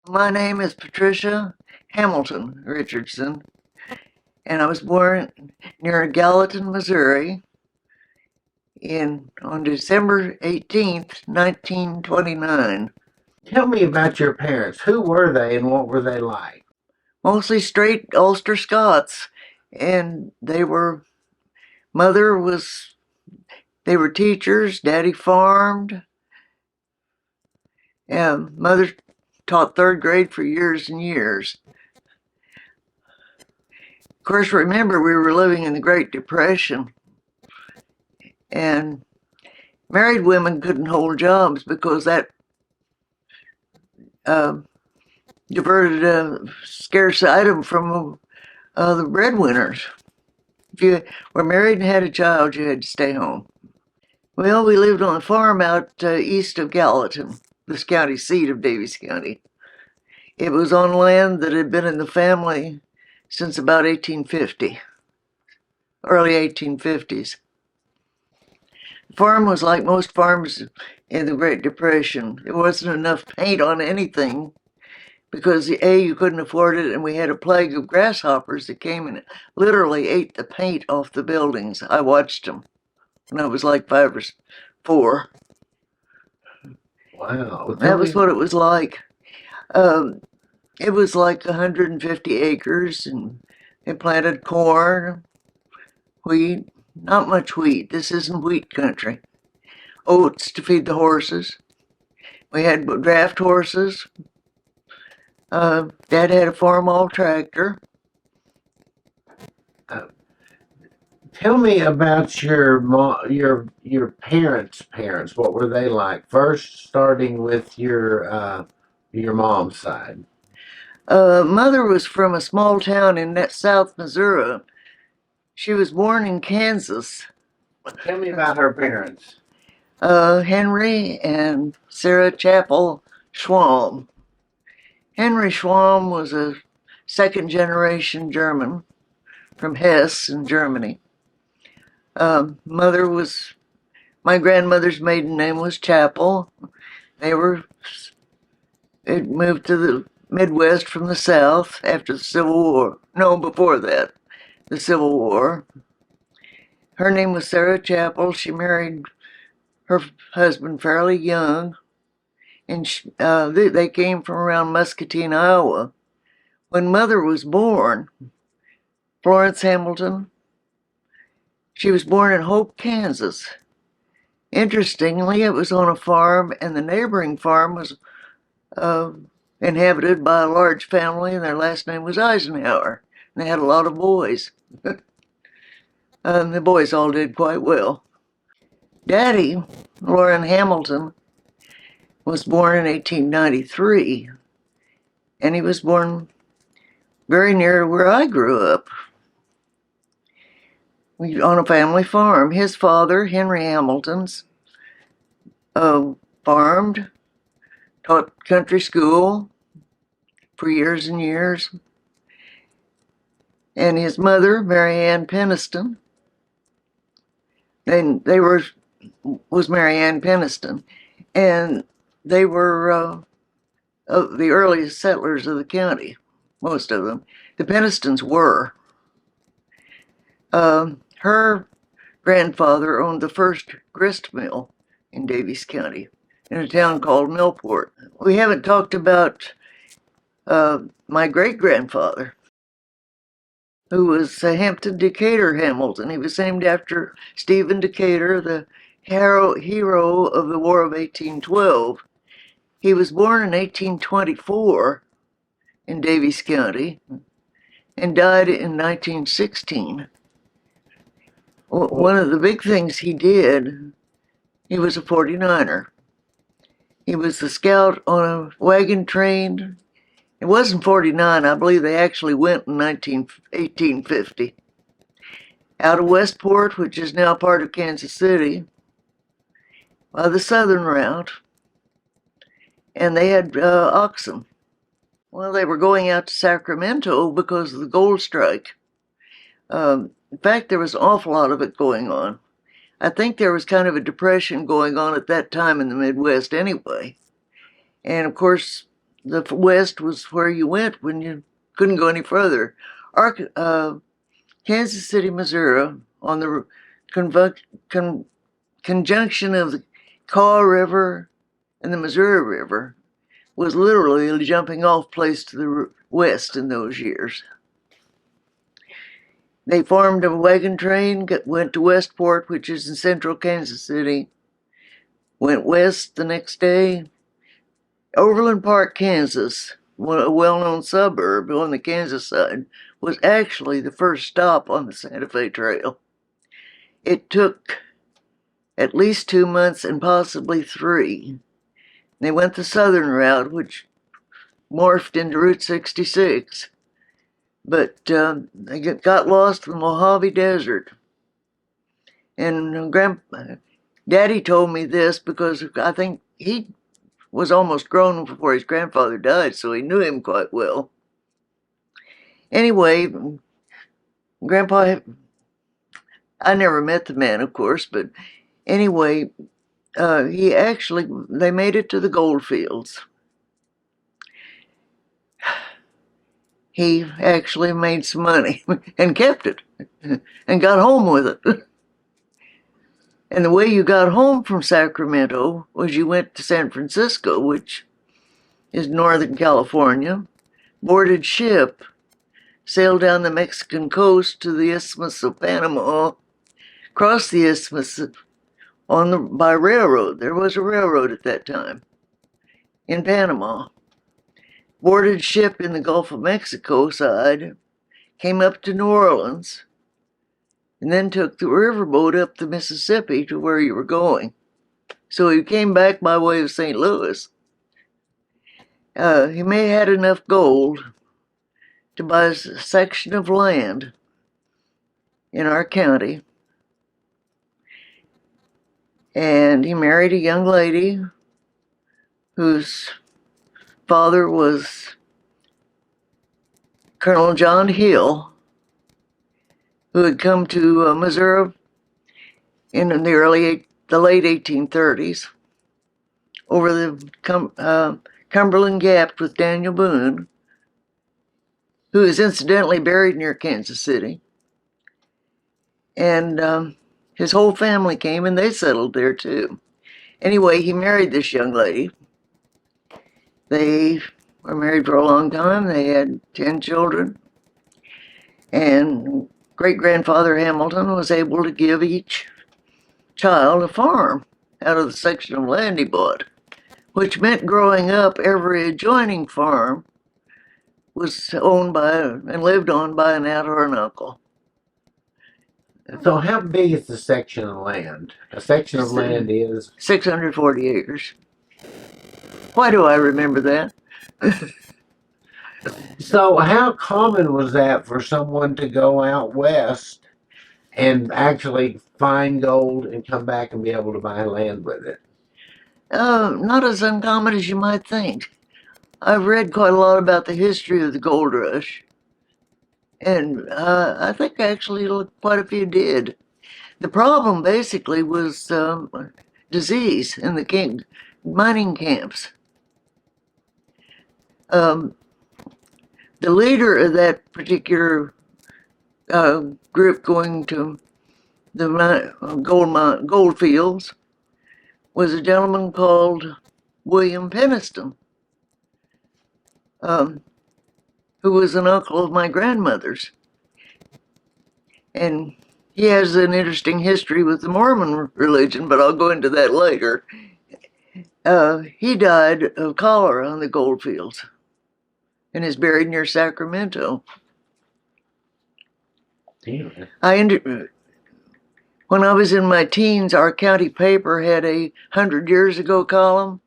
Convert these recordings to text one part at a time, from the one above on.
My name is Patricia Hamilton Richardson, and I was born near Gallatin, Missouri, on December 18th, 1929. Tell me about your parents. Who were they and what were they like? Mostly straight Ulster Scots, and mother was, they were teachers, daddy farmed, and mother taught third grade for years and years. Of course, remember, we were living in the Great Depression, and married women couldn't hold jobs because that uh, diverted a scarce item from the breadwinners. If you were married and had a child, you had to stay home. Well, we lived on a farm out east of Gallatin, this county seat of Daviess County. It was on land that had been in the family since about 1850, early 1850s. The farm was like most farms in the Great Depression. There wasn't enough paint on anything because A, you couldn't afford it, and we had a plague of grasshoppers that came and literally ate the paint off the buildings. I watched them when I was like 5 or 4. Wow. Well, tell That was me. what it was like. Um, it was like 150 acres, and they planted corn, wheat, not much wheat. This isn't wheat country. Oats to feed the horses. We had draft horses. Dad had a farm-all tractor. Uh, Tell me about your parents' parents. What were they like? First, starting with your mom's side. Mother was from a small town in South Missouri. She was born in Kansas. Tell me about her parents. Henry and Sarah Chapel Schwalm. Henry Schwalm was a second generation German from Hesse in Germany. Mother was, my grandmother's maiden name was Chapel. It moved to the Midwest from the South after the Civil War. No, before that, the Civil War. Her name was Sarah Chapel. She married her husband fairly young, and they came from around Muscatine, Iowa. When Mother was born, Florence Hamilton, she was born in Hope, Kansas. Interestingly, it was on a farm, and the neighboring farm was uh, inhabited by a large family, and their last name was Eisenhower. And they had a lot of boys. The boys all did quite well. Daddy, Loren Hamilton, was born in 1893, and he was born very near where I grew up, on a family farm. His father, Henry Hamilton's, farmed, taught country school for years and years, and his mother, Mary Ann Peniston, and was Mary Ann Peniston, and they were the earliest settlers of the county, most of them. The Penistons were. Her grandfather owned the first grist mill in Daviess County in a town called Millport. We haven't talked about my great grandfather, who was Hampton Decatur Hamilton. He was named after Stephen Decatur, the hero of the War of 1812. He was born in 1824 in Daviess County and died in 1916. One of the big things he did, he was a 49er. He was the scout on a wagon train. It wasn't 49, I believe they actually went in 1850. Out of Westport, which is now part of Kansas City, by the southern route, and they had oxen. Well, they were going out to Sacramento because of the gold strike. In fact, there was an awful lot of it going on. I think there was kind of a depression going on at that time in the Midwest anyway. And of course, the West was where you went when you couldn't go any further. Kansas City, Missouri, on the conjunction of the Kaw River and the Missouri River, was literally a jumping off place to the west in those years. They formed a wagon train, went to Westport, which is in central Kansas City, went west the next day. Overland Park, Kansas, a well-known suburb on the Kansas side, was actually the first stop on the Santa Fe Trail. It took at least 2 months and possibly 3. They went the southern route, which morphed into Route 66, but they got lost in the Mojave Desert. And Daddy told me this because I think he was almost grown before his grandfather died, so he knew him quite well. Anyway, Grandpa, I never met the man, of course, but anyway, they made it to the gold fields. He actually made some money and kept it and got home with it. And the way you got home from Sacramento was you went to San Francisco, which is Northern California, boarded ship, sailed down the Mexican coast to the Isthmus of Panama, crossed the isthmus by railroad. There was a railroad at that time in Panama. Boarded ship in the Gulf of Mexico side, came up to New Orleans, and then took the riverboat up the Mississippi to where you were going. So he came back by way of St. Louis. He may have had enough gold to buy a section of land in our county. And he married a young lady whose father was Colonel John Hill, who had come to Missouri in the late 1830s over the Cumberland Gap with Daniel Boone, who is incidentally buried near Kansas City. And his whole family came and they settled there too. Anyway, he married this young lady. They were married for a long time. They had 10 children. And great-grandfather Hamilton was able to give each child a farm out of the section of land he bought, which meant growing up, every adjoining farm was owned by and lived on by an aunt or an uncle. So how big is the section of land? A section of land is 640 acres. Why do I remember that? So how common was that for someone to go out west and actually find gold and come back and be able to buy land with it? Not as uncommon as you might think. I've read quite a lot about the history of the gold rush, and I think actually quite a few did. The problem basically was disease in the mining camps. The leader of that particular group going to the gold fields was a gentleman called William Penniston, who was an uncle of my grandmother's. And he has an interesting history with the Mormon religion, but I'll go into that later. He died of cholera on the gold fields and is buried near Sacramento. Yeah. When I was in my teens, our county paper had a 100 years ago column,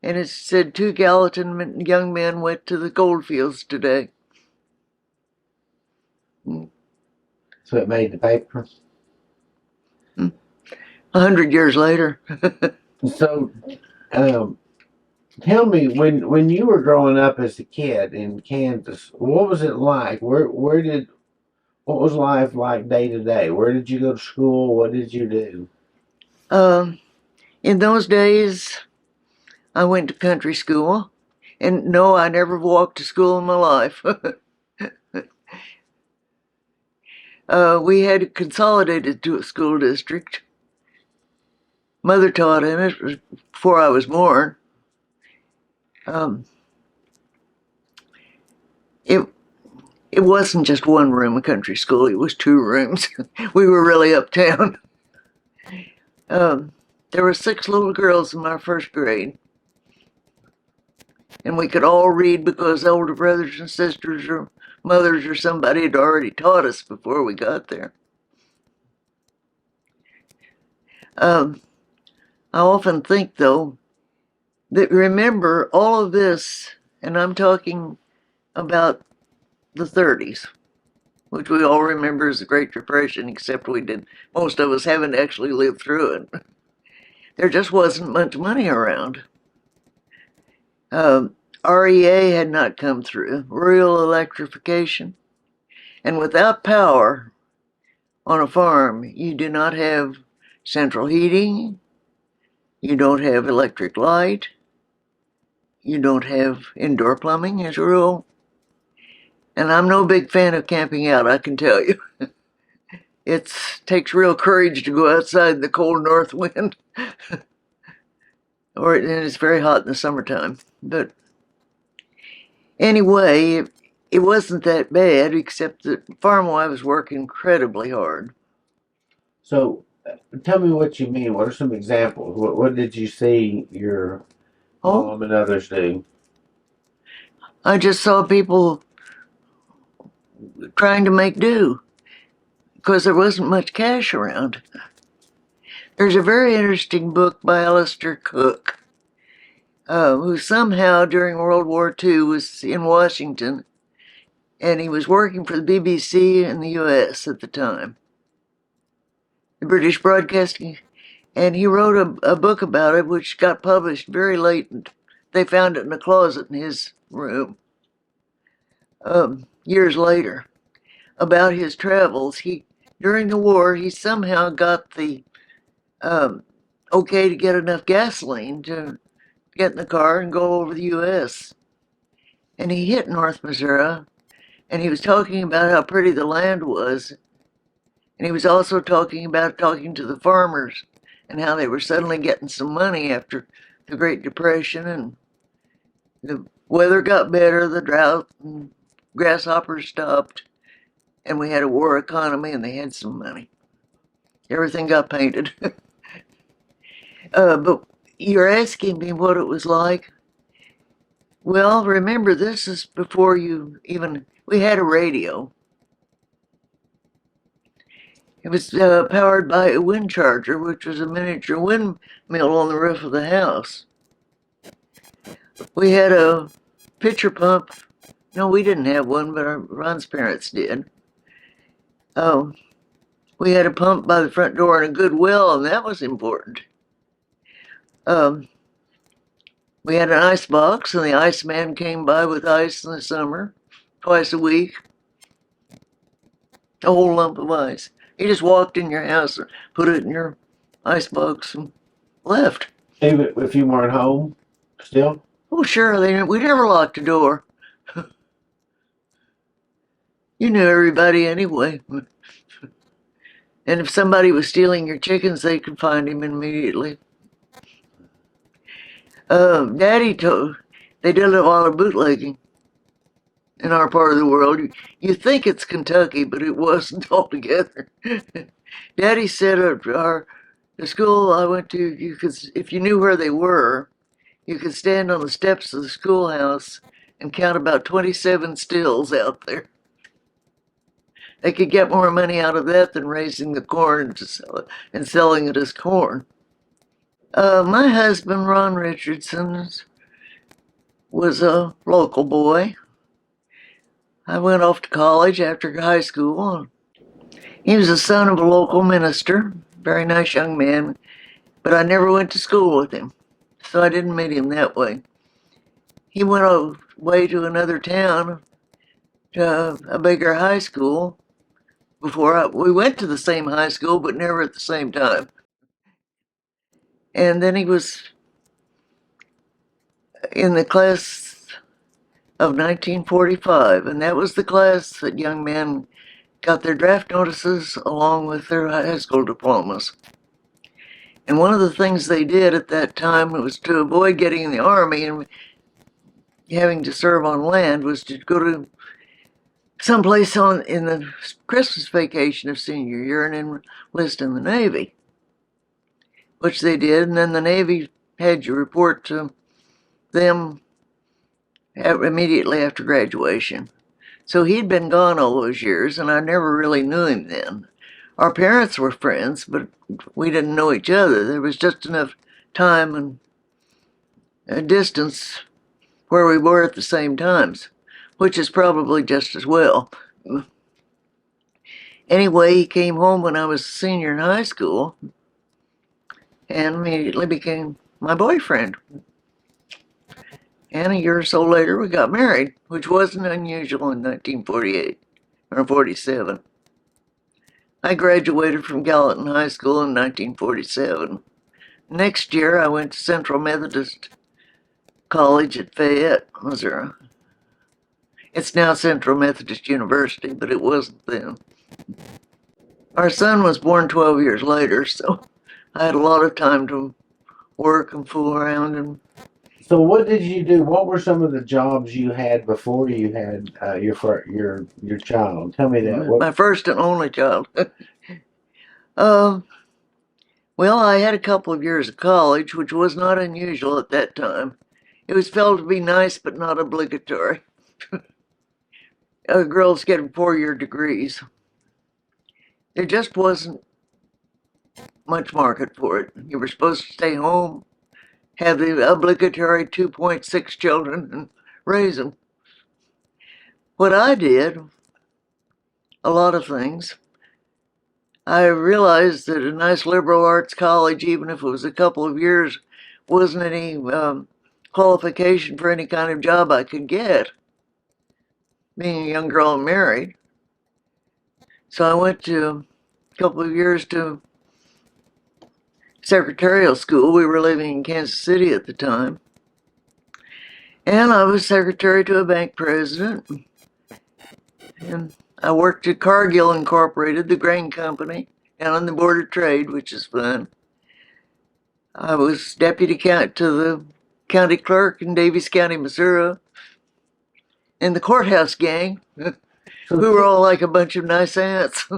and it said 2 Gallatin young men went to the gold fields today. So it made the paper? 100 years later. So tell me, when you were growing up as a kid in Kansas, what was it like? What was life like day to day? Where did you go to school? What did you do? In those days, I went to country school. And no, I never walked to school in my life. We had it consolidated to a school district. Mother taught in it before I was born. Um, it it wasn't just one room a country school; it was two rooms. We were really uptown. Um, there were 6 little girls in my first grade, and we could all read because older brothers and sisters or mothers or somebody had already taught us before we got there. Um, I often think, though, that remember all of this, and I'm talking about the 30s, which we all remember as the Great Depression, except we did, most of us haven't actually lived through it. There just wasn't much money around. REA had not come through, rural electrification. And without power on a farm, you do not have central heating, you don't have electric light, you don't have indoor plumbing as a rule. And I'm no big fan of camping out, I can tell you. It takes real courage to go outside in the cold north wind. And it's very hot in the summertime. But anyway, it wasn't that bad, except that farm wives work incredibly hard. So, tell me what you mean. What are some examples? What did you see your mom and others do? I just saw people trying to make do because there wasn't much cash around. There's a very interesting book by Alistair Cook, who somehow during World War II was in Washington, and he was working for the BBC in the US at the time, the British Broadcasting, and he wrote a book about it, which got published very late. They found it in a closet in his room years later, about his travels. During the war, he somehow got the okay to get enough gasoline to get in the car and go over the U.S. And he hit North Missouri, and he was talking about how pretty the land was. And he was also talking to the farmers and how they were suddenly getting some money after the Great Depression, and the weather got better, the drought and grasshoppers stopped, and we had a war economy and they had some money. Everything got painted. But you're asking me what it was like. Well, remember, this is before we had a radio. It was powered by a wind charger, which was a miniature windmill on the roof of the house. We had a pitcher pump. No, we didn't have one, but Ron's parents did. Oh, we had a pump by the front door and a good well, and that was important. We had an ice box, and the iceman came by with ice in the summer, twice a week. A whole lump of ice. He just walked in your house and put it in your ice box and left. Even if you weren't home, still? Oh, sure. We never locked the door. You knew everybody anyway. And if somebody was stealing your chickens, they could find him immediately. Daddy they did a lot of bootlegging in our part of the world. You think it's Kentucky, but it wasn't altogether. Daddy said at the school I went to, if you knew where they were, you could stand on the steps of the schoolhouse and count about 27 stills out there. They could get more money out of that than raising the corn to sell it and selling it as corn. My husband, Ron Richardson, was a local boy. I went off to college after high school. He was the son of a local minister, very nice young man, but I never went to school with him, so I didn't meet him that way. He went away to another town, to a bigger high school. We went to the same high school, but never at the same time. And then he was in the class of 1945, and that was the class that young men got their draft notices along with their high school diplomas. And one of the things they did at that time was to avoid getting in the army and having to serve on land was to go to someplace in the Christmas vacation of senior year and enlist in the Navy, which they did. And then the Navy had you report to them immediately after graduation. So he'd been gone all those years, and I never really knew him then. Our parents were friends, but we didn't know each other. There was just enough time and a distance where we were at the same times, which is probably just as well. Anyway, he came home when I was a senior in high school and immediately became my boyfriend. And a year or so later, we got married, which wasn't unusual in 1948 or 47. I graduated from Gallatin High School in 1947. Next year, I went to Central Methodist College at Fayette, Missouri. It's now Central Methodist University, but it wasn't then. Our son was born 12 years later, so I had a lot of time to work and fool around. And So what did you do? What were some of the jobs you had before you had your child? Tell me that. my first and only child. Well, I had a couple of years of college, which was not unusual at that time. It was felt to be nice, but not obligatory. Girls getting 4-year degrees. There just wasn't much market for it. You were supposed to stay home, have the obligatory 2.6 children, and raise them. What I did, a lot of things. I realized that a nice liberal arts college, even if it was a couple of years, wasn't any qualification for any kind of job I could get, being a young girl and married. So I went to a couple of years to secretarial school. We were living in Kansas City at the time. And I was secretary to a bank president. And I worked at Cargill Incorporated, the grain company, down on the Board of Trade, which is fun. I was deputy to the county clerk in Daviess County, Missouri, and the courthouse gang. We were all like a bunch of nice ants.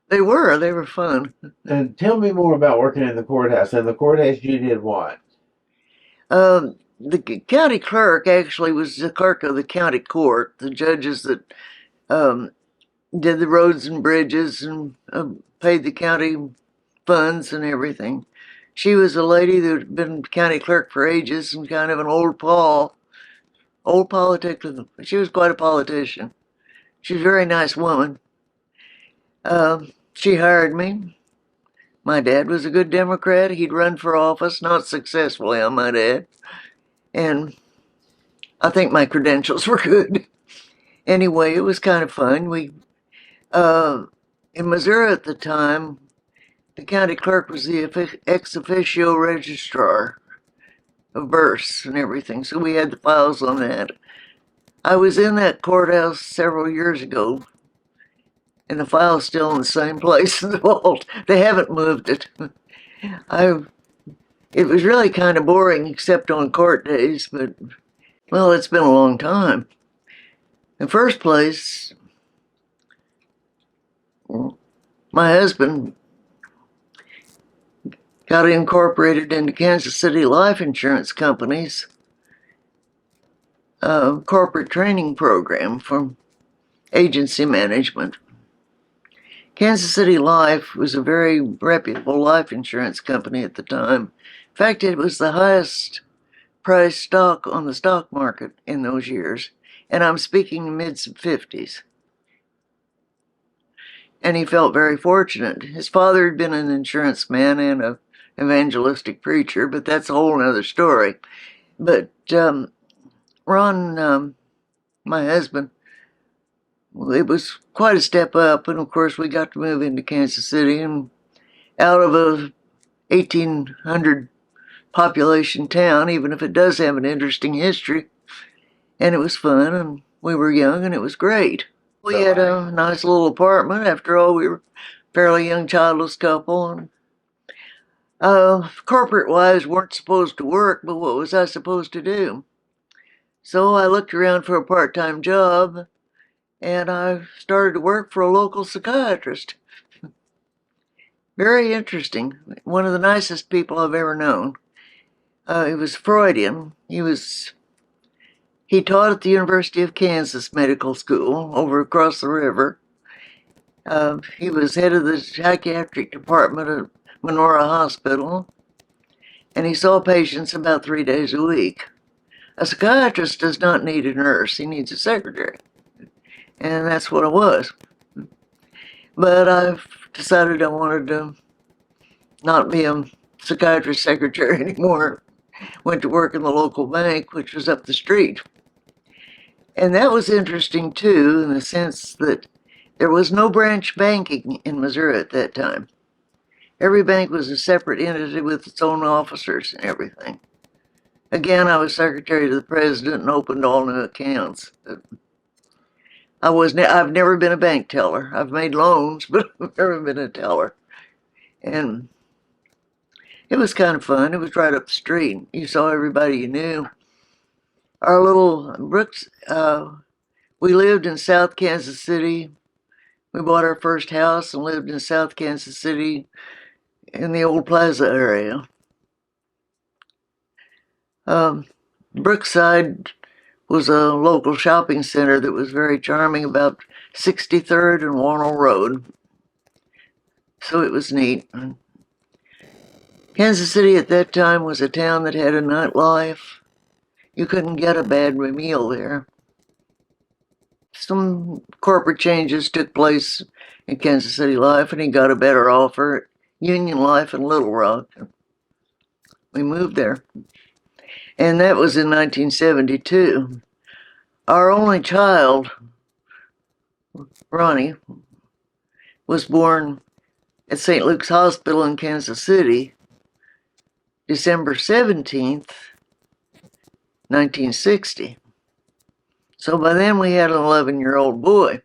They were fun. And tell me more about working in the courthouse. In the courthouse, you did what? The county clerk actually was the clerk of the county court, the judges that did the roads and bridges and paid the county funds and everything. She was a lady that had been county clerk for ages and kind of an old politician. She was quite a politician. She was a very nice woman. She hired me. My dad was a good Democrat. He'd run for office, not successfully, I might add. And I think my credentials were good. Anyway, it was kind of fun. In Missouri at the time, the county clerk was the ex officio registrar of births and everything, so we had the files on that. I was in that courthouse several years ago, and the file's still in the same place in the vault. They haven't moved it. It was really kind of boring, except on court days, but, well, it's been a long time. In the first place, my husband got incorporated into Kansas City Life Insurance Company's corporate training program for agency management. Kansas City Life was a very reputable life insurance company at the time. In fact, it was the highest priced stock on the stock market in those years, and I'm speaking mid-50s. And he felt very fortunate. His father had been an insurance man and an evangelistic preacher, but that's a whole other story. But Ron, my husband, well, it was quite a step up, and of course we got to move into Kansas City, and out of a 1,800 population town, even if it does have an interesting history, and it was fun, and we were young, and it was great. We had a nice little apartment. After all, we were a fairly young, childless couple, and corporate wives weren't supposed to work, but what was I supposed to do? So I looked around for a part-time job, and I started to work for a local psychiatrist. Very interesting. One of the nicest people I've ever known. He was Freudian. He taught at the University of Kansas Medical School over across the river. He was head of the psychiatric department at Menorah Hospital, and he saw patients about 3 days a week. A psychiatrist does not need a nurse, he needs a secretary. And that's what it was. But I've decided I wanted to not be a psychiatrist secretary anymore. Went to work in the local bank, which was up the street. And that was interesting too, in the sense that there was no branch banking in Missouri at that time. Every bank was a separate entity with its own officers and everything. Again, I was secretary to the president and opened all new accounts. I've never been a bank teller. I've made loans, but I've never been a teller. And it was kind of fun. It was right up the street. You saw everybody you knew. Our little Brooks, we lived in South Kansas City. We bought our first house and lived in South Kansas City in the old plaza area. Brookside was a local shopping center that was very charming, about 63rd and Warnell Road. So it was neat. Kansas City at that time was a town that had a nightlife. You couldn't get a bad meal there. Some corporate changes took place in Kansas City Life, and he got a better offer at Union Life in Little Rock. We moved there. And that was in 1972. Our only child, Ronnie, was born at St. Luke's Hospital in Kansas City, December 17th, 1960. So by then we had an 11-year-old boy.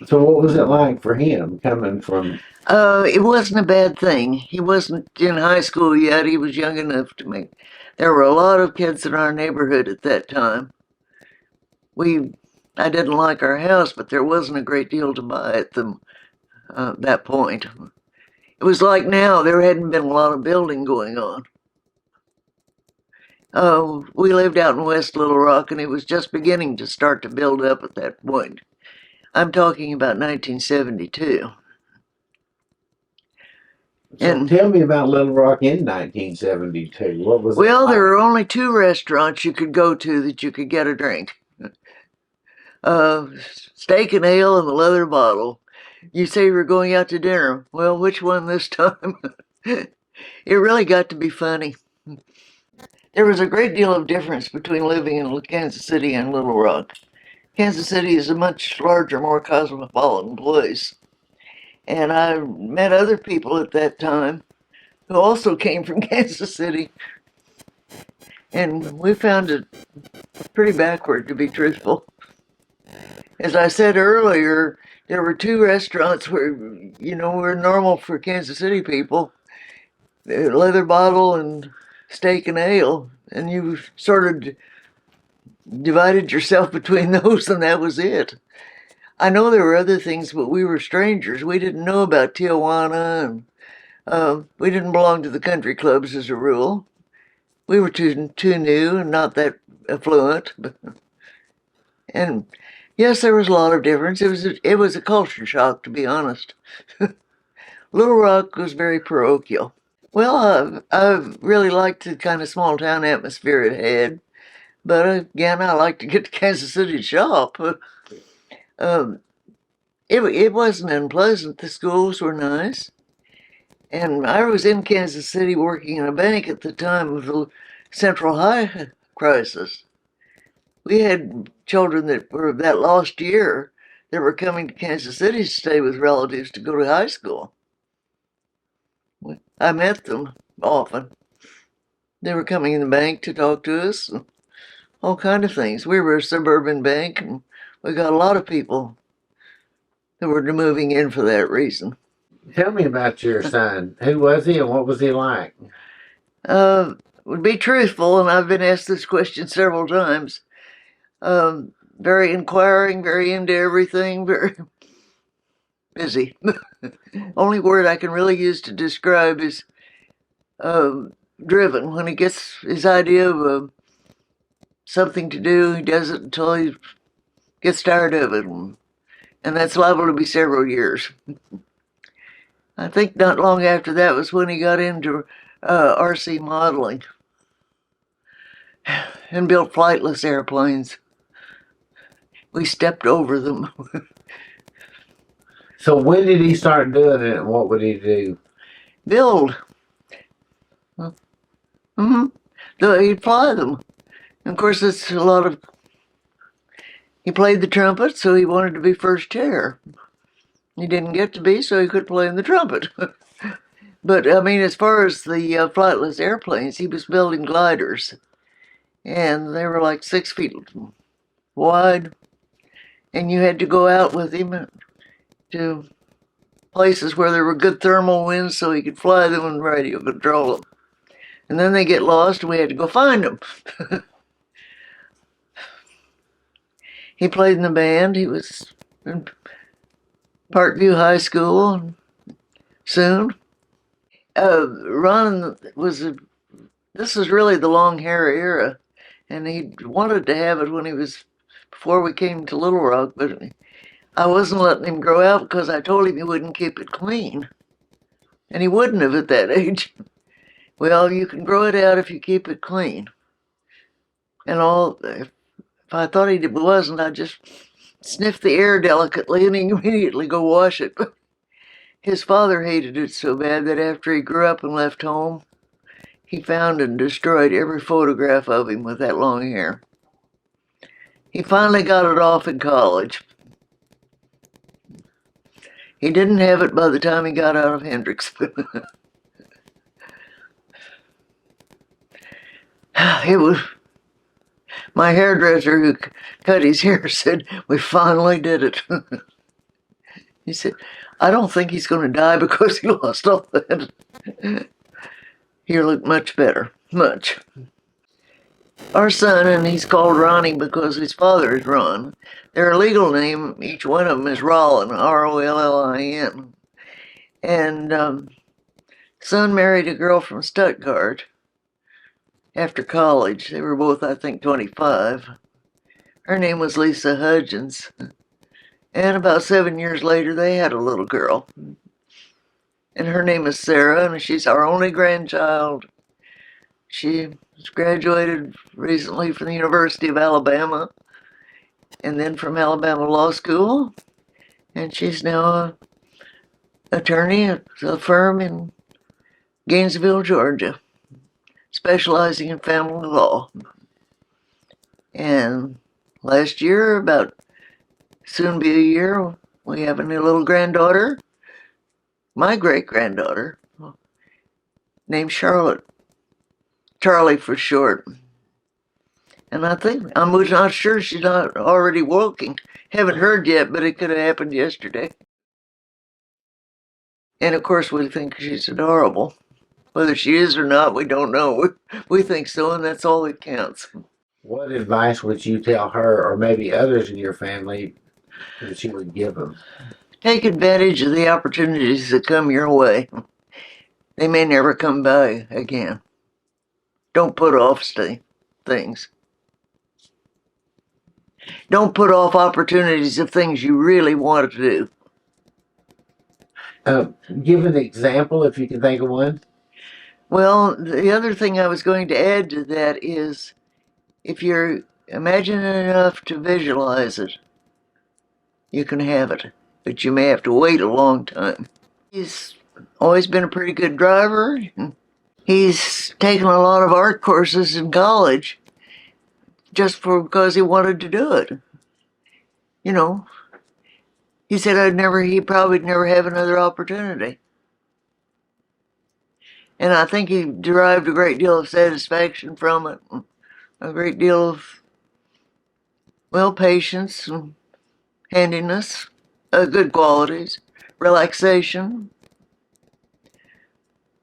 So what was it like for him coming from? It wasn't a bad thing. He wasn't in high school yet. He was young enough to make. There were a lot of kids in our neighborhood at that time. I didn't like our house, but there wasn't a great deal to buy at that point. It was like now, there hadn't been a lot of building going on. We lived out in West Little Rock, and it was just beginning to start to build up at that point. I'm talking about 1972. So tell me about Little Rock in 1972. What was it Well, like? there were only two restaurants you could go to that you could get a drink. Steak and ale and the Leather Bottle. You say you were going out to dinner. Well, which one this time? It really got to be funny. There was a great deal of difference between living in Kansas City and Little Rock. Kansas City is a much larger, more cosmopolitan place. And I met other people at that time who also came from Kansas City. And we found it pretty backward, to be truthful. As I said earlier, there were two restaurants where, were normal for Kansas City people. Leather Bottle and Steak and Ale. And you sort of divided yourself between those, and that was it. I know there were other things, but we were strangers. We didn't know about Tijuana, and we didn't belong to the country clubs as a rule. We were too new and not that affluent. And yes, there was a lot of difference. It was a culture shock, to be honest. Little Rock was very parochial. Well, I really liked the kind of small town atmosphere it had. But again, I like to get to Kansas City to shop. It wasn't unpleasant. The schools were nice. And I was in Kansas City working in a bank at the time of the Central High crisis. We had children that were that lost year that were coming to Kansas City to stay with relatives to go to high school. I met them often. They were coming in the bank to talk to us, and all kind of things. We were a suburban bank, and we got a lot of people that were moving in for that reason. Tell me about your son. Who was he and what was he like? Would be truthful, and I've been asked this question several times. Very inquiring, very into everything, very busy. Only word I can really use to describe is driven. When he gets his idea of something to do, he does it until he gets tired of it, and that's liable to be several years. I think not long after that was when he got into RC modeling and built flightless airplanes. We stepped over them. So when did he start doing it and what would he do? Build. Mm-hmm. He'd fly them. And of course, it's a lot of. He played the trumpet, so he wanted to be first chair. He didn't get to be, so he could play in the trumpet. But I mean, as far as the flightless airplanes, he was building gliders, and they were like 6 feet wide, and you had to go out with him to places where there were good thermal winds so he could fly them and radio control them. And then they get lost, and we had to go find them. He played in the band. He was in Parkview High School soon. Ron was this was really the long hair era, and he wanted to have it when he was before we came to Little Rock, but I wasn't letting him grow out because I told him he wouldn't keep it clean, and he wouldn't have at that age. Well, you can grow it out if you keep it clean. And if I thought he wasn't, I'd just sniff the air delicately and he'd immediately go wash it. His father hated it so bad that after he grew up and left home, he found and destroyed every photograph of him with that long hair. He finally got it off in college. He didn't have it by the time he got out of Hendrix. It was my hairdresser who cut his hair said, "We finally did it." He said, "I don't think he's going to die because he lost all that." He looked much better, much. Our son, and he's called Ronnie because his father is Ron. Their legal name, each one of them, is Rollin, Rollin. And son married a girl from Stuttgart after college. They were both, I think, 25. Her name was Lisa Hudgens. And about 7 years later, they had a little girl. And her name is Sarah, and she's our only grandchild. She graduated recently from the University of Alabama, and then from Alabama Law School. And she's now an attorney at a firm in Gainesville, Georgia, specializing in family law. And last year, about soon be a year, we have a new little granddaughter, my great-granddaughter, named Charlotte, Charlie for short. And I'm not sure she's not already walking. Haven't heard yet, but it could have happened yesterday. And of course, we think she's adorable. Whether she is or not, we don't know. We think so, and that's all that counts. What advice would you tell her or maybe others in your family that you would give them? Take advantage of the opportunities that come your way. They may never come by again. Don't put off things. Don't put off opportunities of things you really want to do. Give an example if you can think of one. Well, the other thing I was going to add to that is if you're imaginate enough to visualize it, you can have it, but you may have to wait a long time. He's always been a pretty good driver. He's taken a lot of art courses in college just because he wanted to do it. You know, he said he'd probably never have another opportunity. And I think he derived a great deal of satisfaction from it, a great deal of, well, patience and handiness, good qualities, relaxation.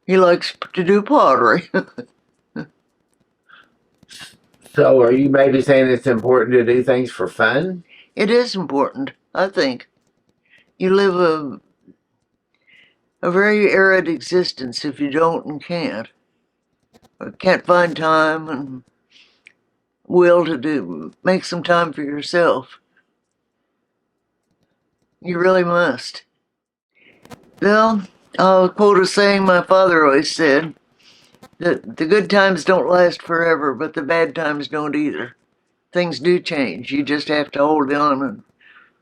He likes to do pottery. So, are you maybe saying it's important to do things for fun? It is important, I think. You live a very arid existence if you don't and can't. Or can't find time and will to make some time for yourself. You really must. Well, I'll quote a saying my father always said that the good times don't last forever, but the bad times don't either. Things do change. You just have to hold on and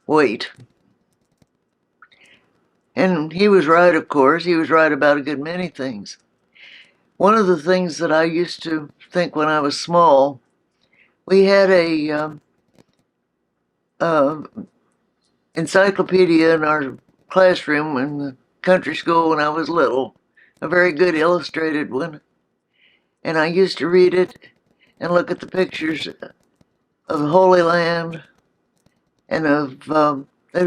wait. And he was right, of course. He was right about a good many things. One of the things that I used to think when I was small, we had a uh, encyclopedia in our classroom in the country school when I was little, a very good illustrated one. And I used to read it and look at the pictures of the Holy Land and of the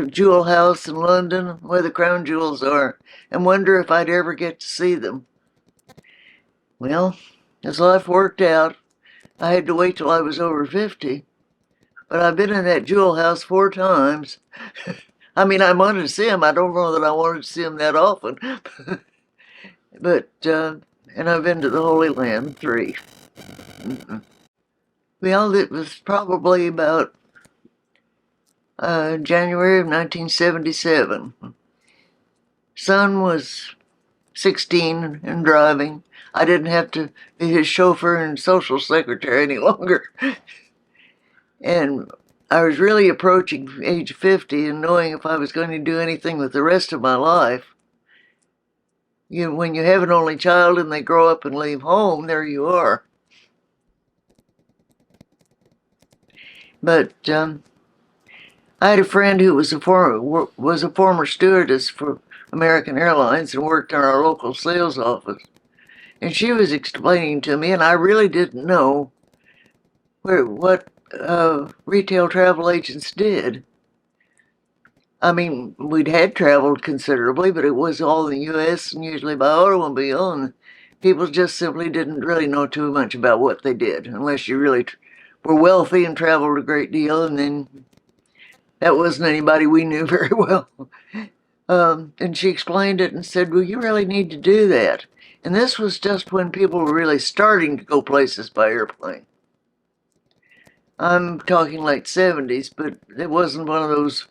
jewel house in London where the crown jewels are and wonder if I'd ever get to see them. Well, as life worked out, I had to wait till I was over 50, but I've been in that jewel house 4 times. I mean, I wanted to see them. I don't know that I wanted to see them that often, but and I've been to the Holy Land 3. Well, it was probably about January of 1977. Son was 16 and driving. I didn't have to be his chauffeur and social secretary any longer. And I was really approaching age 50 and knowing if I was going to do anything with the rest of my life. When you have an only child and they grow up and leave home, there you are. But I had a friend who was a former stewardess for American Airlines and worked in our local sales office. And she was explaining to me, and I really didn't know what retail travel agents did. I mean, we'd had traveled considerably, but it was all in the U.S. and usually by automobile, and people just simply didn't really know too much about what they did, unless you really were wealthy and traveled a great deal, and then that wasn't anybody we knew very well. And she explained it and said, well, you really need to do that. And this was just when people were really starting to go places by airplane. I'm talking late 70s, but it wasn't one of those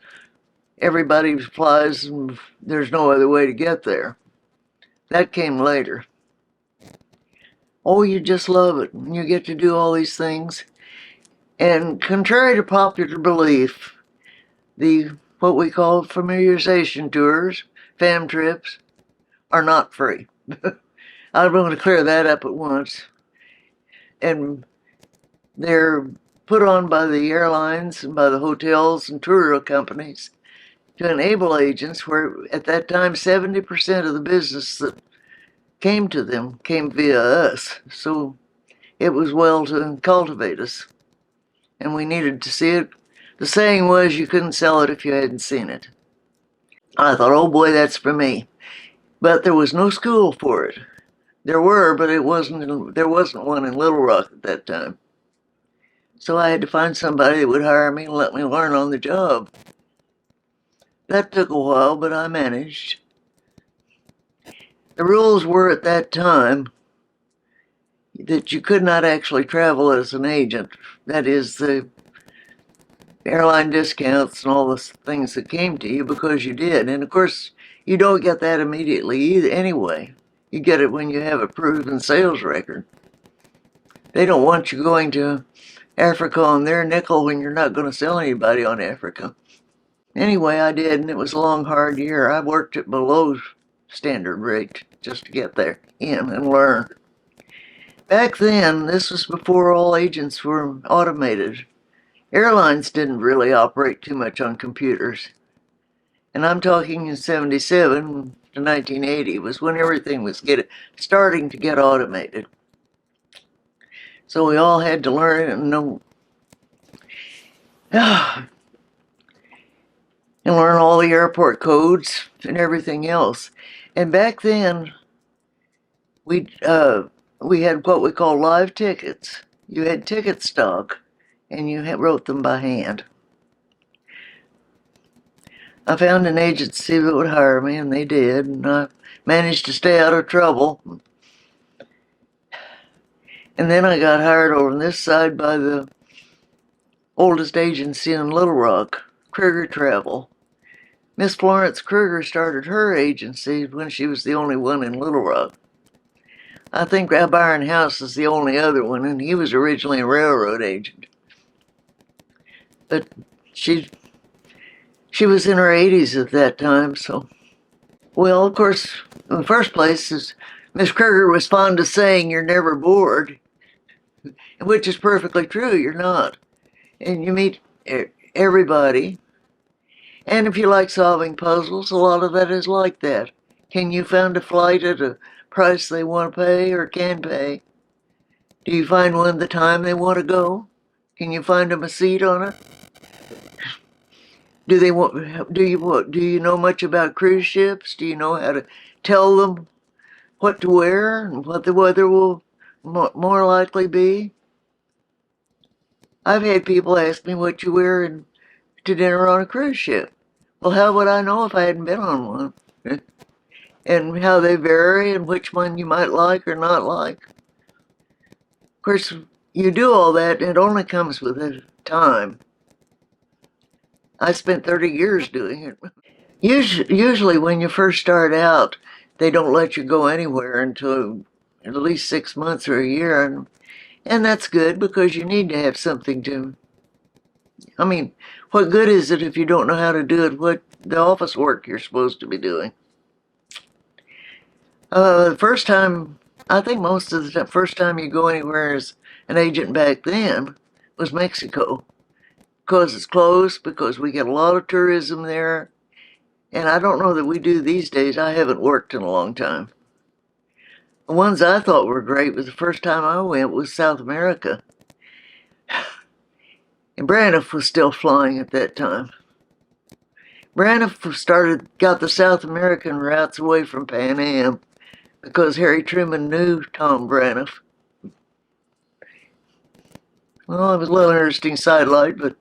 everybody flies and there's no other way to get there. That came later. Oh, you just love it. You get to do all these things. And contrary to popular belief, the what we call familiarization tours, fam trips, are not free. I'm going to clear that up at once. And they're put on by the airlines and by the hotels and tour companies to enable agents where at that time 70% of the business that came to them came via us. So it was well to cultivate us. And we needed to see it. The saying was you couldn't sell it if you hadn't seen it. I thought, oh boy, that's for me. But there was no school for it. There were, but there wasn't one in Little Rock at that time. So I had to find somebody that would hire me and let me learn on the job. That took a while, but I managed. The rules were at that time that you could not actually travel as an agent. That is, the airline discounts and all the things that came to you because you did. And of course, you don't get that immediately either anyway. You get it when you have a proven sales record. They don't want you going to Africa on their nickel when you're not going to sell anybody on Africa. Anyway, I did, and it was a long, hard year. I worked at below standard rate just to get there in and learn. Back then, this was before all agents were automated. Airlines didn't really operate too much on computers. And I'm talking in 77 to 1980 was when everything was starting to get automated. So we all had to learn it and know and learn all the airport codes and everything else. And back then, we we had what we call live tickets. You had ticket stock, and you wrote them by hand. I found an agency that would hire me, and they did, and I managed to stay out of trouble. And then I got hired over on this side by the oldest agency in Little Rock, Kruger Travel. Miss Florence Kruger started her agency when she was the only one in Little Rock. I think Byron House is the only other one, and he was originally a railroad agent. But she was in her 80s at that time, so. Well, of course, in the first place, is Miss Kruger was fond of saying you're never bored, which is perfectly true, you're not. And you meet everybody. And if you like solving puzzles, a lot of that is like that. Can you find a flight at a price they want to pay or can pay? Do you find one the time they want to go? Can you find them a seat on it? Do you know much about cruise ships? Do you know how to tell them what to wear and what the weather will more likely be? I've had people ask me what you wear to dinner on a cruise ship. Well, how would I know if I hadn't been on one? And how they vary and which one you might like or not like. Of course, you do all that and it only comes with time. I spent 30 years doing it. Usually when you first start out, they don't let you go anywhere until at least 6 months or a year. And that's good because you need to have something to. I mean, what good is it if you don't know how to do it, what the office work you're supposed to be doing? The first time, I think most of the first time you go anywhere as an agent back then was Mexico. Because it's close, because we get a lot of tourism there. And I don't know that we do these days. I haven't worked in a long time. The ones I thought were great was the first time I went was South America. And Braniff was still flying at that time. Braniff got the South American routes away from Pan Am because Harry Truman knew Tom Braniff. Well, it was a little interesting sidelight, but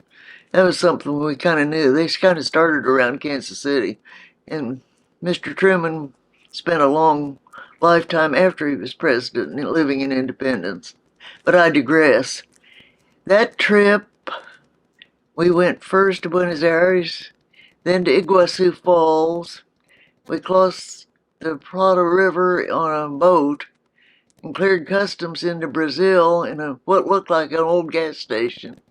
that was something we kind of knew. They kind of started around Kansas City, and Mr. Truman spent a long lifetime after he was president living in Independence. But I digress. That trip, we went first to Buenos Aires, then to Iguazu Falls. We crossed the Prado River on a boat and cleared customs into Brazil in what looked like an old gas station.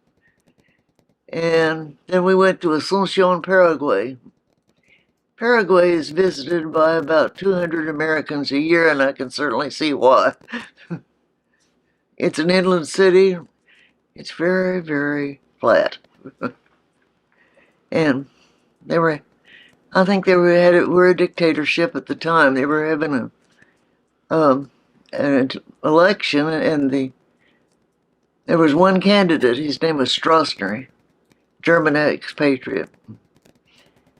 And then we went to Asuncion, Paraguay. Paraguay is visited by about 200 Americans a year, and I can certainly see why. It's an inland city. It's very, very flat. And I think were a dictatorship at the time. They were having an election, and there was one candidate. His name was Stroessner, German expatriate.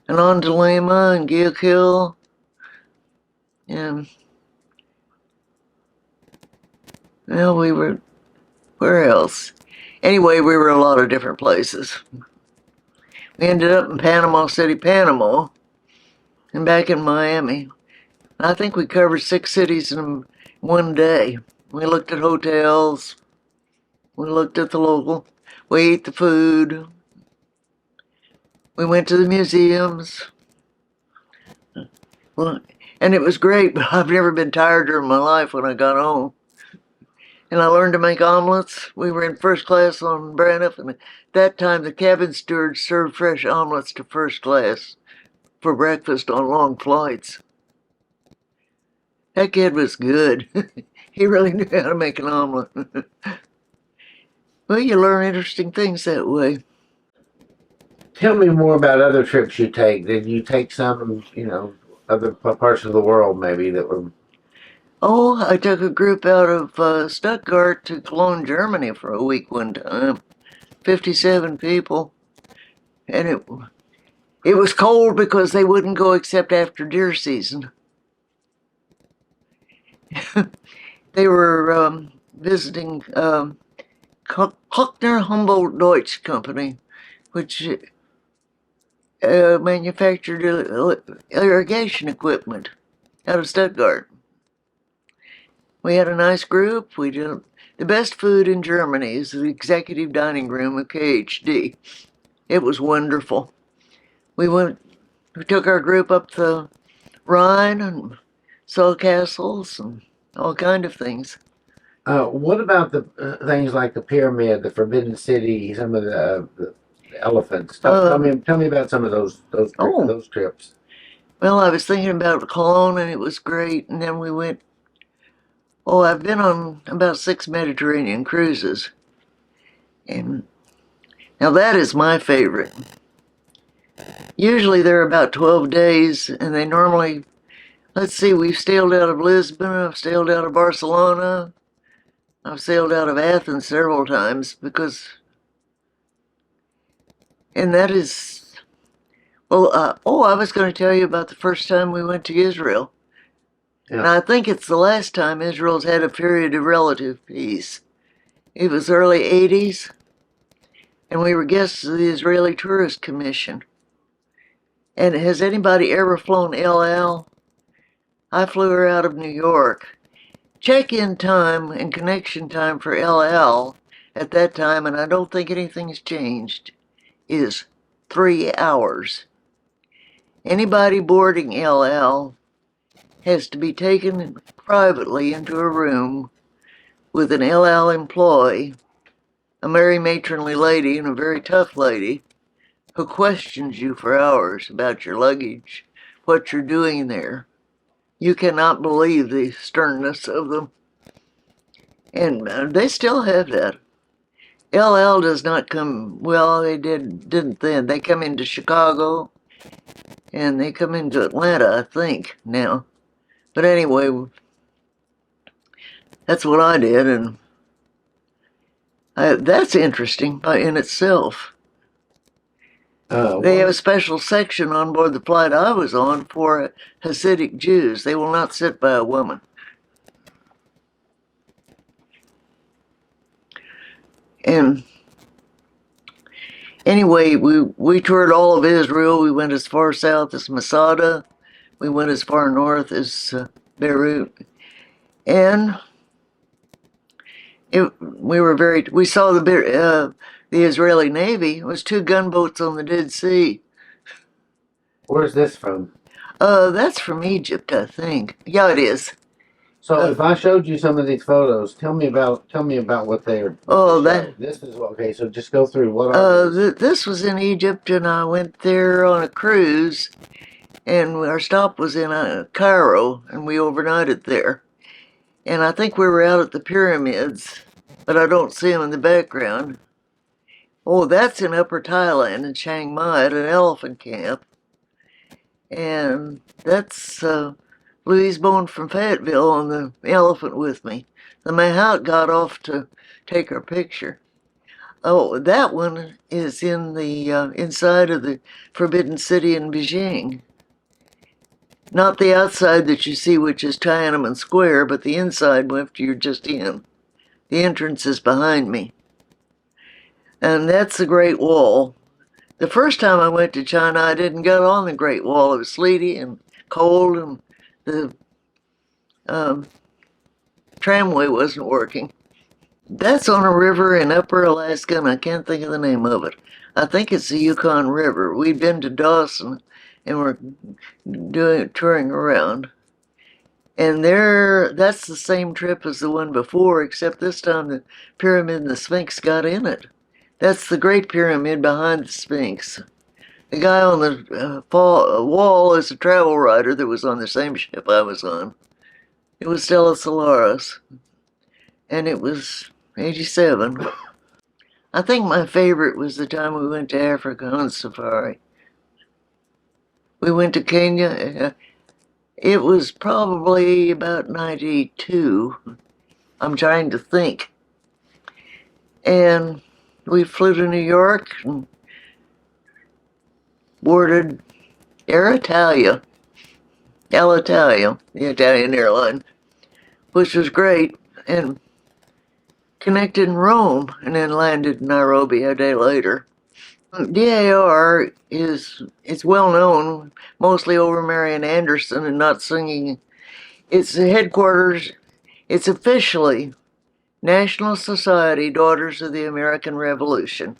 And on to Lima and Guayaquil, and well, where else? Anyway, we were a lot of different places. We ended up in Panama City, Panama, and back in Miami. I think we covered 6 cities in one day. We looked at hotels, we looked at the local, we ate the food, we went to the museums. Well, and it was great, but I've never been tireder in my life when I got home. And I learned to make omelets. We were in first class on Braniff, and at that time the cabin steward served fresh omelets to first class for breakfast on long flights. That kid was good. He really knew how to make an omelet. Well, you learn interesting things that way. Tell me more about other trips you take. Did you take some, other parts of the world maybe that were? Oh, I took a group out of Stuttgart to Cologne, Germany for a week one time. 57 people. And it was cold because they wouldn't go except after deer season. They were visiting Hochner Humboldt Deutsch Company, which manufactured irrigation equipment out of Stuttgart. We had a nice group. We did the best food in Germany is the executive dining room of KHD. It was wonderful. We took our group up the Rhine and saw castles and all kind of things. What about the things like the pyramid, the Forbidden City, some of the elephants? Tell me about some of Oh, those trips. well, I was thinking about Cologne and it was great. And then we went, oh, I've been on about 6 Mediterranean cruises. And now that is my favorite. Usually they're about 12 days and they normally, let's see, we've sailed out of Lisbon, I've sailed out of Barcelona, I've sailed out of Athens several times and that is, well, I was going to tell you about the first time we went to Israel. Yeah. And I think it's the last time Israel's had a period of relative peace. It was early 80s, and we were guests of the Israeli Tourist Commission. And has anybody ever flown El Al? I flew her out of New York. Check-in time and connection time for El Al at that time, and I don't think anything's changed, is 3 hours. Anybody boarding El Al has to be taken privately into a room with an El Al employee, a very matronly lady and a very tough lady, who questions you for hours about your luggage, what you're doing there. You cannot believe the sternness of them. And they still have that. El Al does not come, well, didn't then. They come into Chicago and they come into Atlanta, I think, now. But anyway, that's what I did, and that's interesting in itself. They have a special section on board the flight I was on for Hasidic Jews. They will not sit by a woman. And anyway, we toured all of Israel. We went as far south as Masada. We went as far north as Beirut. And we saw the Israeli Navy. It was 2 gunboats on the Dead Sea. Where's this from? That's from Egypt, I think. Yeah, it is. So if I showed you some of these photos, tell me about what they are. This is okay. So just go through what are these? This was in Egypt, and I went there on a cruise, and our stop was in Cairo, and we overnighted there. And I think we were out at the pyramids, but I don't see them in the background. Oh, that's in Upper Thailand in Chiang Mai at an elephant camp. And that's Louise Bone from Fayetteville on the elephant with me. The Mahout got off to take her picture. Oh, that one is in the inside of the Forbidden City in Beijing. Not the outside that you see, which is Tiananmen Square, but the inside after you're just in. The entrance is behind me. And that's the Great Wall. The first time I went to China, I didn't get on the Great Wall. It was sleety and cold, and the tramway wasn't working. That's on a river in Upper Alaska, and I can't think of the name of it. I think it's the Yukon River. We'd been to Dawson, and we're touring around. And that's the same trip as the one before, except this time the pyramid and the Sphinx got in it. That's the Great Pyramid behind the Sphinx. The guy on the wall is a travel writer that was on the same ship I was on. It was Stella Solaris, and it was 87. I think my favorite was the time we went to Africa on safari. We went to Kenya. It was probably about 92. I'm trying to think. And we flew to New York and boarded Air Italia, Alitalia, the Italian airline, which was great, and connected in Rome and then landed in Nairobi a day later. DAR is it's well known mostly over Marian Anderson and not singing. Its headquarters, it's officially National Society Daughters of the American Revolution.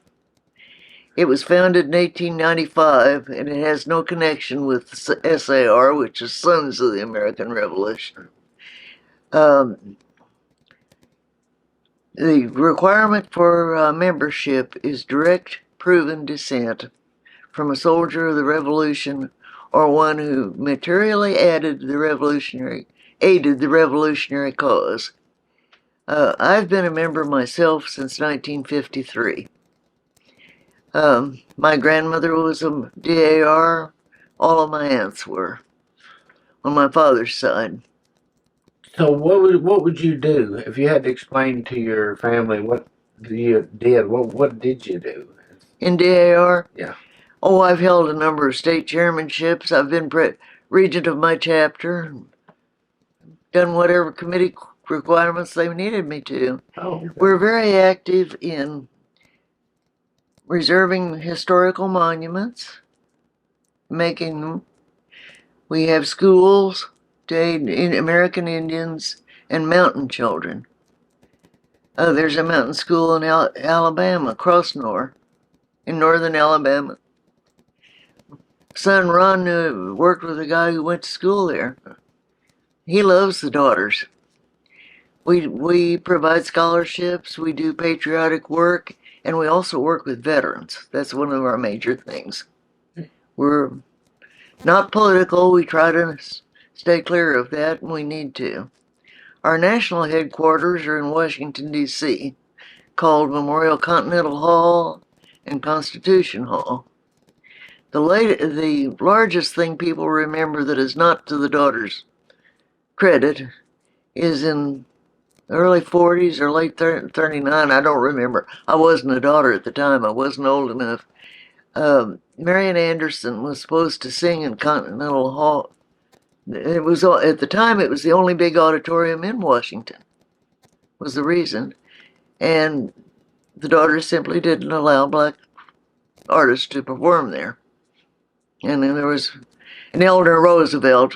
It was founded in 1895 and it has no connection with SAR, which is Sons of the American Revolution. The requirement for membership is direct proven descent from a soldier of the Revolution or one who materially aided the revolutionary cause. I've been a member myself since 1953. My grandmother was a DAR. All of my aunts were on my father's side. So what would you do if you had to explain to your family what you did? What did you do? In DAR? Yeah. Oh, I've held a number of state chairmanships. I've been regent of my chapter, done whatever committee requirements they needed me to. Oh, okay. We're very active in reserving historical monuments, making them. We have schools to aid in American Indians and mountain children. There's a mountain school in Alabama, Crossnor, in northern Alabama. Son Ron worked with a guy who went to school there. He loves the daughters. We provide scholarships, we do patriotic work, and we also work with veterans. That's one of our major things. We're not political. We try to stay clear of that, and we need to. Our national headquarters are in Washington, D.C., called Memorial Continental Hall and Constitution Hall. The largest thing people remember that is not to the daughters' credit is in the early 40s or late 39. I don't remember. I wasn't a daughter at the time. I wasn't old enough. Marian Anderson was supposed to sing in Continental Hall. It was at the time it was the only big auditorium in Washington. Was the reason, and the daughters simply didn't allow black artists to perform there. And then there was, and Eleanor Roosevelt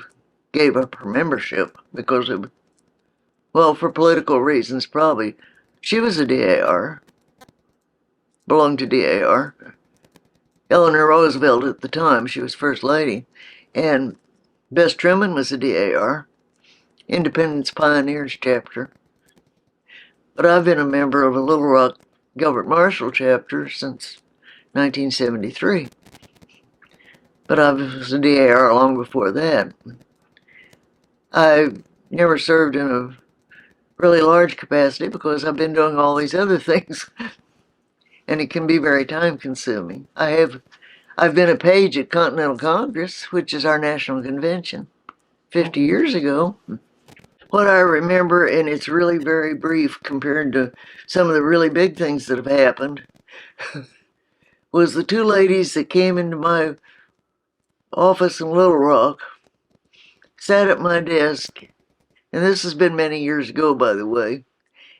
gave up her membership because of, well, for political reasons probably. She was a DAR, belonged to DAR. Eleanor Roosevelt at the time, she was First Lady, and Bess Truman was a DAR, Independence Pioneers chapter. But I've been a member of a Little Rock Gilbert Marshall chapter since 1973. But I was a DAR long before that. I never served in a really large capacity because I've been doing all these other things, and it can be very time consuming. I've been a page at Continental Congress, which is our national convention, 50 years ago. What I remember, and it's really very brief compared to some of the really big things that have happened, was the two ladies that came into my office in Little Rock, sat at my desk, and this has been many years ago, by the way,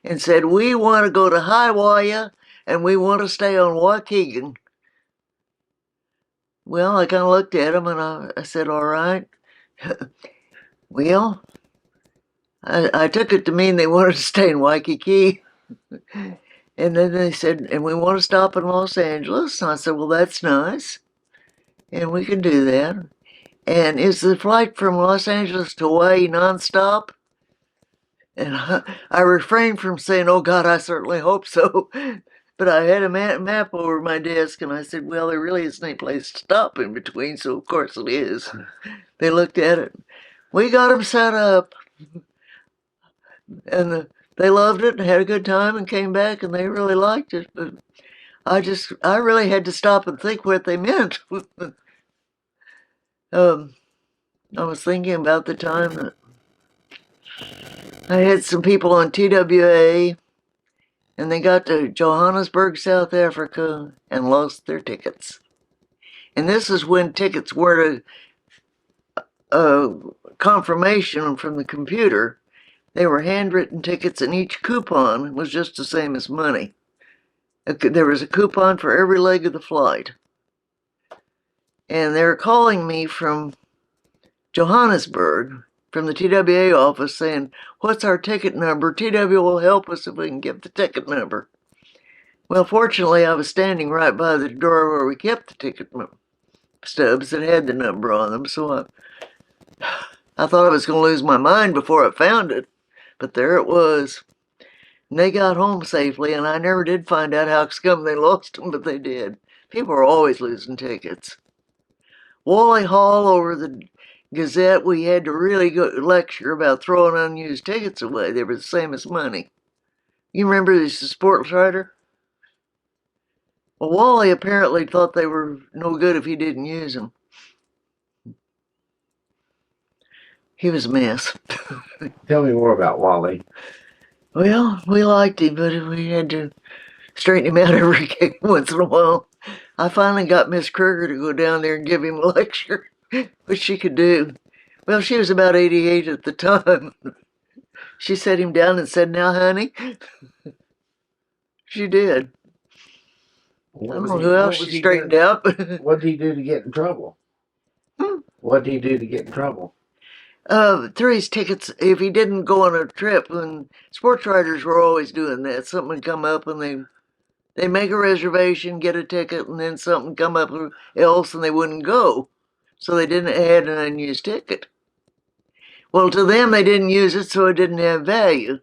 and said, "We want to go to Hiawatha and we want to stay on Waukegan." Well, I kind of looked at them and I said, "All right." Well, I took it to mean they wanted to stay in Waikiki. And then they said, "And we want to stop in Los Angeles." And I said, "Well, that's nice. And we can do that." And is the flight from Los Angeles to Hawaii nonstop? And I refrained from saying, "Oh, God, I certainly hope so." But I had a map over my desk, and I said, "Well, there really isn't any place to stop in between, so of course it is." They looked at it. We got them set up. And They loved it and had a good time and came back and they really liked it. But I really had to stop and think what they meant. um, I was thinking about the time that I had some people on TWA and they got to Johannesburg, South Africa and lost their tickets. And this is when tickets weren't a confirmation from the computer. They were handwritten tickets and each coupon was just the same as money. There was a coupon for every leg of the flight. And they were calling me from Johannesburg, from the TWA office, saying, "What's our ticket number? TW will help us if we can give the ticket number." Well, fortunately, I was standing right by the door where we kept the ticket stubs that had the number on them, so I thought I was going to lose my mind before I found it, but there it was. And they got home safely, and I never did find out how come they lost them, but they did. People are always losing tickets. Wally Hall over the Gazette, we had to really go lecture about throwing unused tickets away. They were the same as money. You remember this sports writer? Well, Wally apparently thought they were no good if he didn't use them. He was a mess. Tell me more about Wally. Well, we liked him, but we had to straighten him out every once in a while. I finally got Miss Kruger to go down there and give him a lecture, which she could do. Well, she was about 88 at the time. She sat him down and said, "Now, honey." She did. I don't know who else she straightened out. What did he do to get in trouble? What did he do to get in trouble? Through his tickets, if he didn't go on a trip, and sports writers were always doing that. Something would come up and they make a reservation, get a ticket, and then something come up else and they wouldn't go. So they didn't add an unused ticket. Well, to them, they didn't use it, so it didn't have value.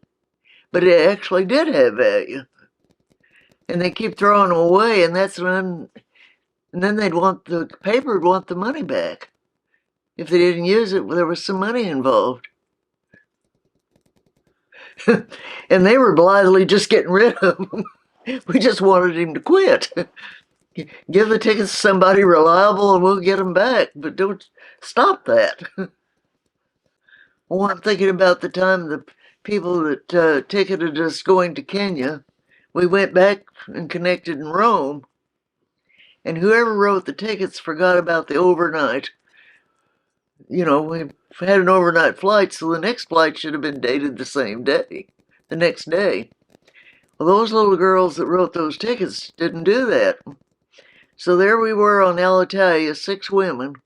But it actually did have value. And they keep throwing them away, and and then the paper would want the money back. If they didn't use it, there was some money involved. And they were blithely just getting rid of them. We just wanted him to quit. Give the tickets to somebody reliable and we'll get them back, but don't stop that. Well, I'm thinking about the time the people that ticketed us going to Kenya, we went back and connected in Rome, and whoever wrote the tickets forgot about the overnight. We had an overnight flight, so the next flight should have been dated the same day, the next day. Well, those little girls that wrote those tickets didn't do that. So there we were on Alitalia, 6 women,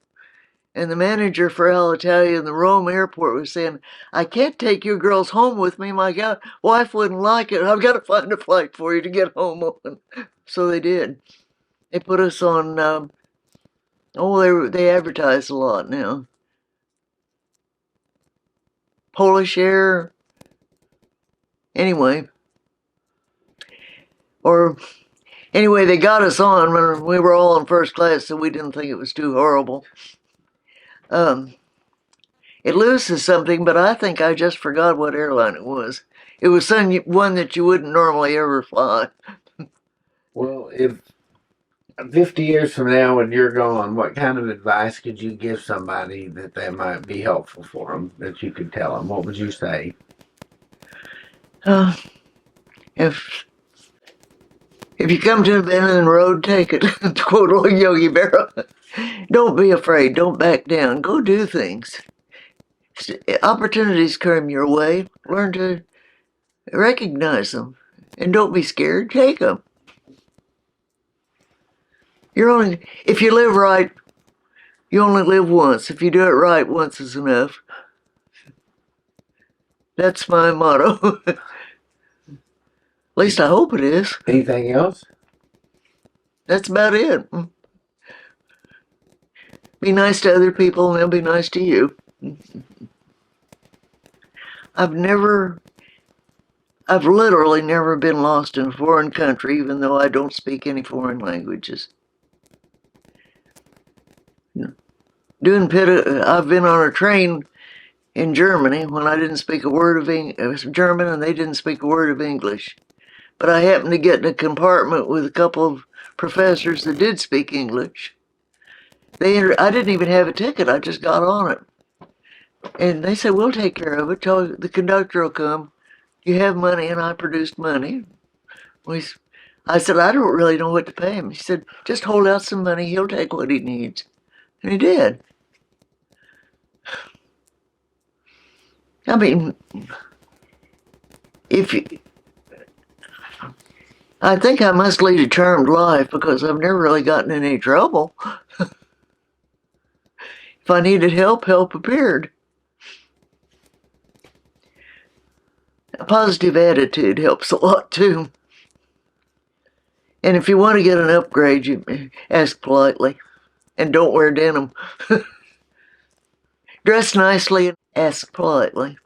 and the manager for Alitalia in the Rome airport was saying, "I can't take you girls home with me. My wife wouldn't like it. I've got to find a flight for you to get home on." So they did. They put us on, they advertise a lot now. Polish Air. Anyway, they got us on when we were all in first class, so we didn't think it was too horrible. It loses something, but I think I just forgot what airline it was. It was one that you wouldn't normally ever fly. Well, if 50 years from now when you're gone, what kind of advice could you give somebody that might be helpful for them, that you could tell them? What would you say? If you come to the bend in the road, take it. To quote old Yogi Berra, don't be afraid. Don't back down. Go do things. Opportunities come your way. Learn to recognize them, and don't be scared. Take them. If you live right, you only live once. If you do it right, once is enough. That's my motto. At least I hope it is. Anything else? That's about it. Be nice to other people and they'll be nice to you. I've literally never been lost in a foreign country, even though I don't speak any foreign languages. I've been on a train in Germany when I didn't speak a word of German and they didn't speak a word of English. But I happened to get in a compartment with a couple of professors that did speak English. I didn't even have a ticket. I just got on it. And they said, we'll take care of it. The conductor will come. You have money, and I produced money. I said, I don't really know what to pay him. He said, just hold out some money. He'll take what he needs. And he did. I mean, if you, I think I must lead a charmed life because I've never really gotten in any trouble. If I needed help, help appeared. A positive attitude helps a lot too. And if you want to get an upgrade, you ask politely and don't wear denim. Dress nicely and ask politely.